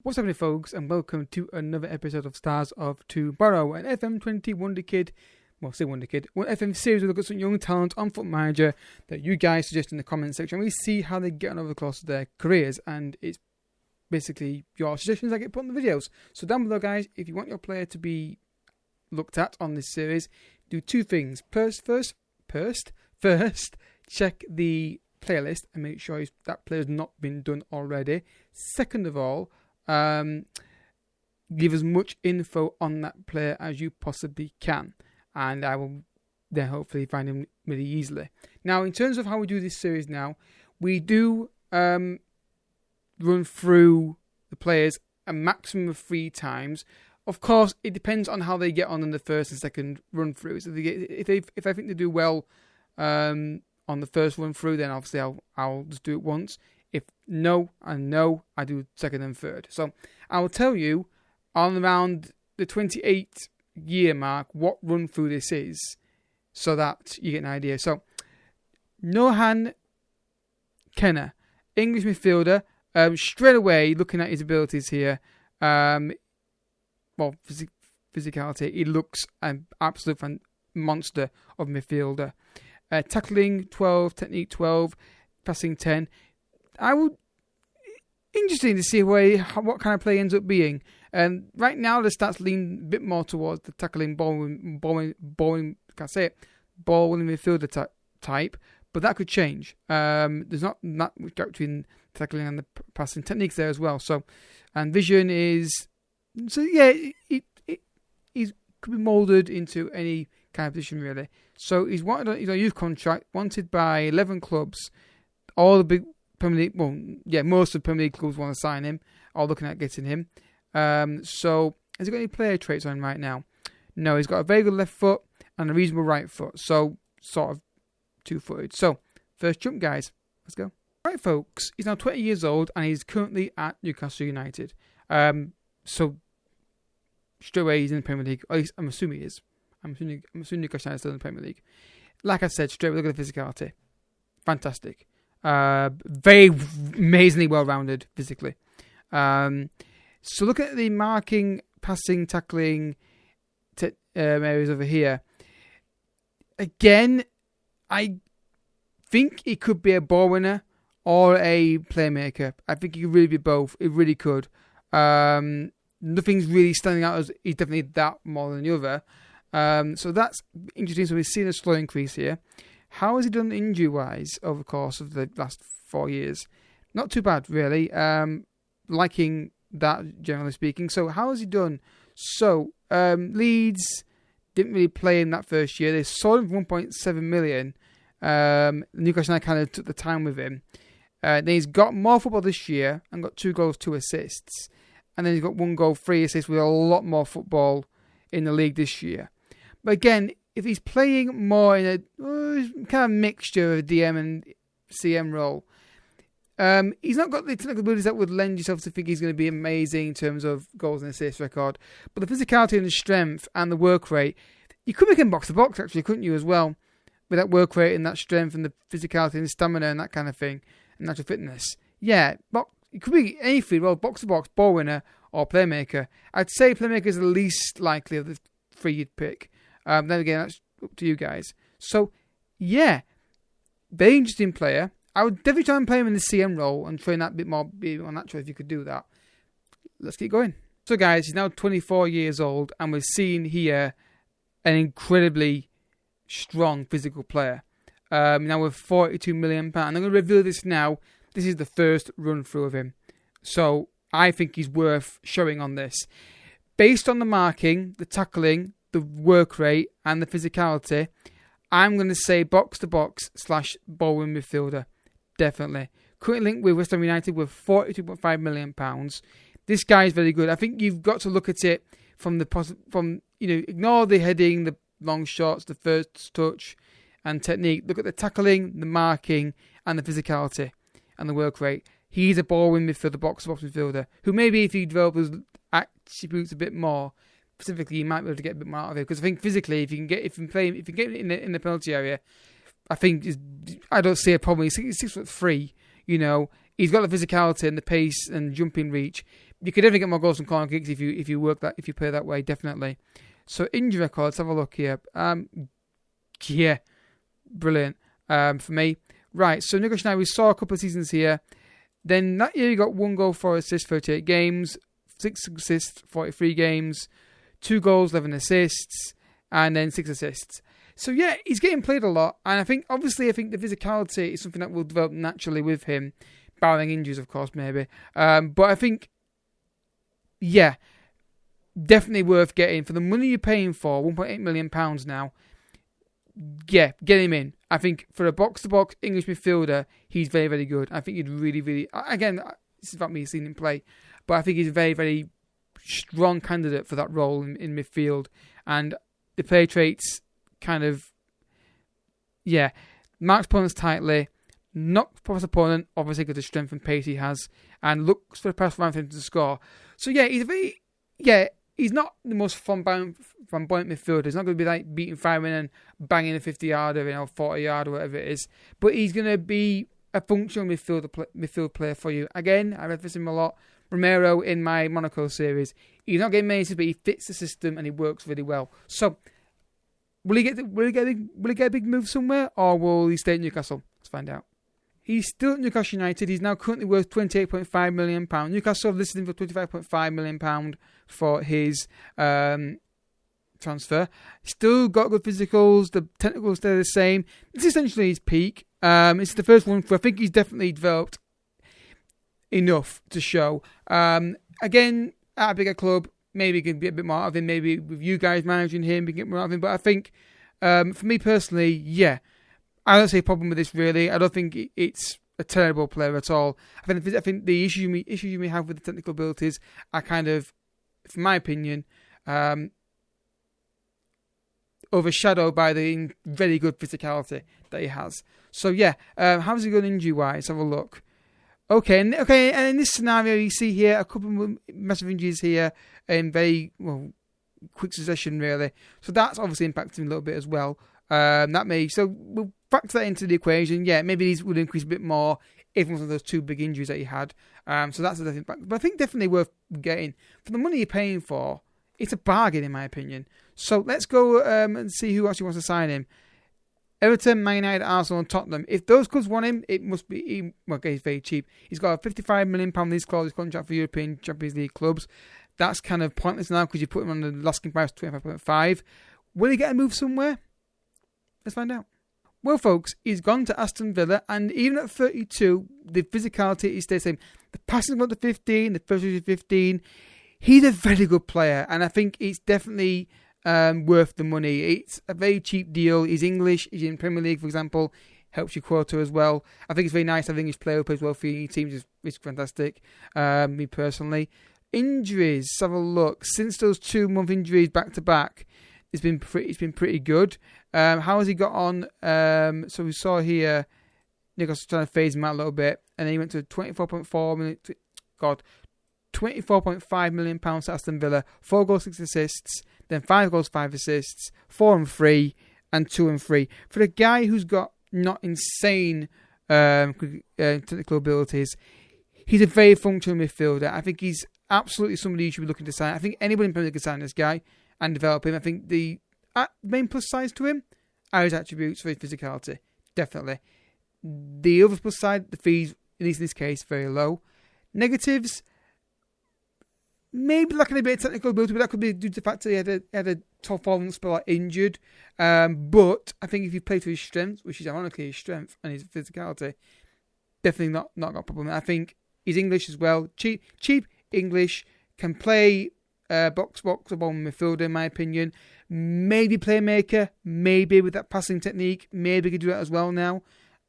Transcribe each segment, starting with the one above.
What's happening, folks, and welcome to another episode of Stars of Tomorrow, an FM20 Wonderkid, one FM series. We look at some young talent on Foot Manager that you guys suggest in the comment section. We see how they get on over the course of their careers, and it's basically your suggestions that get put in the videos. So down below, guys, if you want your player to be looked at on this series, do two things. First, check the playlist and make sure that player has not been done already. Second of all, give as much info on that player as you possibly can, and I will then hopefully find him really easily. Now, in terms of how we do this series now, we do run through the players a maximum of 3 times. Of course, it depends on how they get on in the first and second run through. So if I think they do well on the first run through, then obviously I'll just do it once. If no, I do second and third. So I will tell you on around the 28 year mark what run through this is, so that you get an idea. So Nohan Kenneh, English midfielder. Straight away, looking at his abilities here, physicality, he looks an absolute monster of midfielder. Tackling 12, technique 12, passing 10. Interesting to see what kind of play he ends up being. Right now, the stats lean a bit more towards the tackling ball winning midfielder type, but that could change. There's not that much gap between tackling and the passing techniques there as well. So, and vision is he could be moulded into any kind of position really. So he's wanted a youth contract, wanted by 11 clubs, all the big Premier League, most of the Premier League clubs want to sign him, or looking at getting him. So, has he got any player traits on him right now? No, he's got a very good left foot and a reasonable right foot, so sort of two-footed. So, first jump, guys. Let's go. Right, folks, he's now 20 years old and he's currently at Newcastle United. So, straight away he's in the Premier League. At least I'm assuming he is. I'm assuming Newcastle United is still in the Premier League. Like I said, straight away, look at the physicality. Fantastic. Very amazingly well-rounded physically. So look at the marking, passing, tackling areas over here. Again, I think he could be a ball winner or a playmaker. I think he could really be both. It really could. Nothing's really standing out as he's definitely that more than the other. So that's interesting. So we've seen a slow increase here. How has he done injury-wise over the course of the last 4 years? Not too bad, really. Liking that, generally speaking. So how has he done? So Leeds didn't really play in that first year. They sold him for 1.7 million. Newcastle United kind of took the time with him. Then he's got more football this year and got 2 goals, 2 assists. And then he's got 1 goal, 3 assists with a lot more football in the league this year. But again, if he's playing more in a kind of mixture of DM and CM role, he's not got the technical abilities that would lend yourself to think he's going to be amazing in terms of goals and assists record. But the physicality and the strength and the work rate, you could make him box to box actually, couldn't you, as well? With that work rate and that strength and the physicality and the stamina and that kind of thing, and natural fitness. Yeah, it could be any field role, box to box, ball winner, or playmaker. I'd say playmaker is the least likely of the 3 you'd pick. Then again, that's up to you guys. So, yeah, very interesting player. I would definitely try and play him in the CM role and train that be more natural if you could do that. Let's keep going. So, guys, he's now 24 years old, and we're seeing here an incredibly strong physical player. Now with £42 million. I'm going to reveal this now. This is the first run through of him. So, I think he's worth showing on this. Based on the marking, the tackling, the work rate and the physicality, I'm going to say box to box / ball win midfielder. Definitely. Currently linked with West Ham United with £42.5 million. This guy is very good. I think you've got to look at it from ignore the heading, the long shots, the first touch and technique. Look at the tackling, the marking and the physicality and the work rate. He's a ball win midfielder, box to box midfielder, who maybe if he develops his attributes a bit more, specifically, you might be able to get a bit more out of it. Because I think physically, if you get in the penalty area, I don't see a problem. He's 6'3", you know. He's got the physicality and the pace and jumping reach. you could definitely get more goals from corner kicks if you play that way, definitely. So injury record, let's have a look here. Yeah, brilliant for me. Right, so Nicholas and I, we saw a couple of seasons here. Then that year he got 1 goal, 4 assists, 38 games, 6 assists, 43 games, 2 goals, 11 assists, and then 6 assists. So yeah, he's getting played a lot, and I think the physicality is something that will develop naturally with him, barring injuries, of course, maybe. But I think, yeah, definitely worth getting for the money you're paying for, £1.8 million now. Yeah, get him in. I think for a box-to-box English midfielder, he's very, very good. I think he'd really, really... Again, this is about me seeing him play, but I think he's a very, very strong candidate for that role in midfield. And the play traits kind of... Yeah, marks opponents tightly, knocks past opponent, obviously because of the strength and pace he has, and looks for the pass around for him to score. So yeah, he's not the most flamboyant midfielder. He's not going to be like beating firemen and banging a 50-yarder, 40-yarder, whatever it is. But he's going to be a functional midfield player for you. Again, I reference him a lot. Romero in my Monaco series. He's not getting many assists, but he fits the system and he works really well. So, will he get a big move somewhere, or will he stay at Newcastle? Let's find out. He's still at Newcastle United. He's now currently worth £28.5 million. Newcastle have listed him for £25.5 million for his transfer. Still got good physicals. The technicals stay the same. It's essentially his peak. It's the first one. I think he's definitely developed enough to show. Again, at a bigger club, maybe you can get a bit more out of him. Maybe with you guys managing him, we can get more out of him. But I think, for me personally, yeah, I don't see a problem with this really. I don't think it's a terrible player at all. I think the issues you may have with the technical abilities are kind of, from my opinion, overshadowed by the very good physicality that he has. So yeah, how's he going injury-wise? Let's have a look. Okay, and in this scenario, you see here a couple of massive injuries here in very quick succession, really. So that's obviously impacting him a little bit as well. So we'll factor that into the equation. Yeah, maybe these would increase a bit more if one of those 2 big injuries that he had. So that's a definite impact. But I think definitely worth getting. For the money you're paying for, it's a bargain in my opinion. So let's go and see who actually wants to sign him. Everton, Man United, Arsenal and Tottenham. If those clubs want him, it must be... he's very cheap. He's got a £55 million lease clause contract for European Champions League clubs. That's kind of pointless now because you put him on the asking price 25.5. Will he get a move somewhere? Let's find out. Well, folks, he's gone to Aston Villa, and even at 32, the physicality is the same. The passing got to 15, the first to 15. He's a very good player, and I think it's definitely worth the money. It's a very cheap deal. He's English. He's in Premier League, for example. Helps your quota as well. I think it's very nice having English player who plays well for your team. It's fantastic. Me personally. Injuries. Let's have a look. Since those 2-month injuries back to back, it's been pretty good. How has he got on? So we saw here, Nicholas trying to phase him out a little bit, and then he went to £24.5 million to Aston Villa, 4 goals, 6 assists, then 5 goals, 5 assists, 4 and 3, and 2 and 3. For a guy who's got not insane technical abilities, he's a very functional midfielder. I think he's absolutely somebody you should be looking to sign. I think anybody in Premier League can sign this guy and develop him. I think the main plus sides to him are his attributes for his physicality. Definitely. The other plus side, the fees, at least in this case, very low. Negatives, maybe lacking a bit of technical ability, but that could be due to the fact that he had a top performance spell injured. But I think if you play to his strengths, which is ironically his strength and his physicality, definitely not got a problem. I think he's English as well. Cheap English, can play box or ball midfielder in my opinion. Maybe playmaker, maybe with that passing technique, maybe could do that as well now.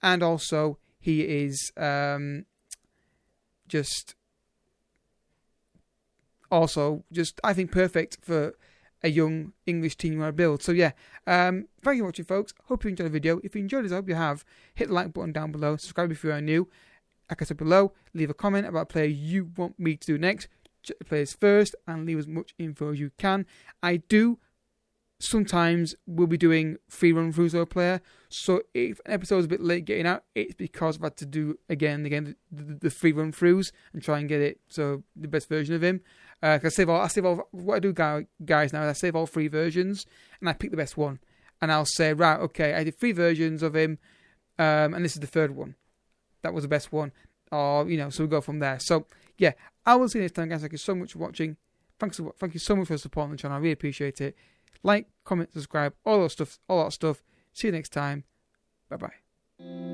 And also he is just I think perfect for a young English team you want to build. So yeah, thank you for watching, folks. Hope you enjoyed the video. If you enjoyed this, I hope you have. Hit the like button down below. Subscribe if you are new. Like I said below, leave a comment about a player you want me to do next. Check the players first and leave as much info as you can. I do sometimes we'll be doing free run throughs of a player. So if an episode's a bit late getting out, it's because I've had to do again the free run throughs and try and get it so the best version of him. I save all. What I do, guys, now is I save all 3 versions and I pick the best one. And I'll say, right, okay, I did 3 versions of him, and this is the 3rd one. That was the best one, or so we go from there. So yeah, I will see you next time, guys. Thank you so much for watching. Thank you so much for supporting the channel. I really appreciate it. Like, comment, subscribe, all that stuff. See you next time. Bye bye.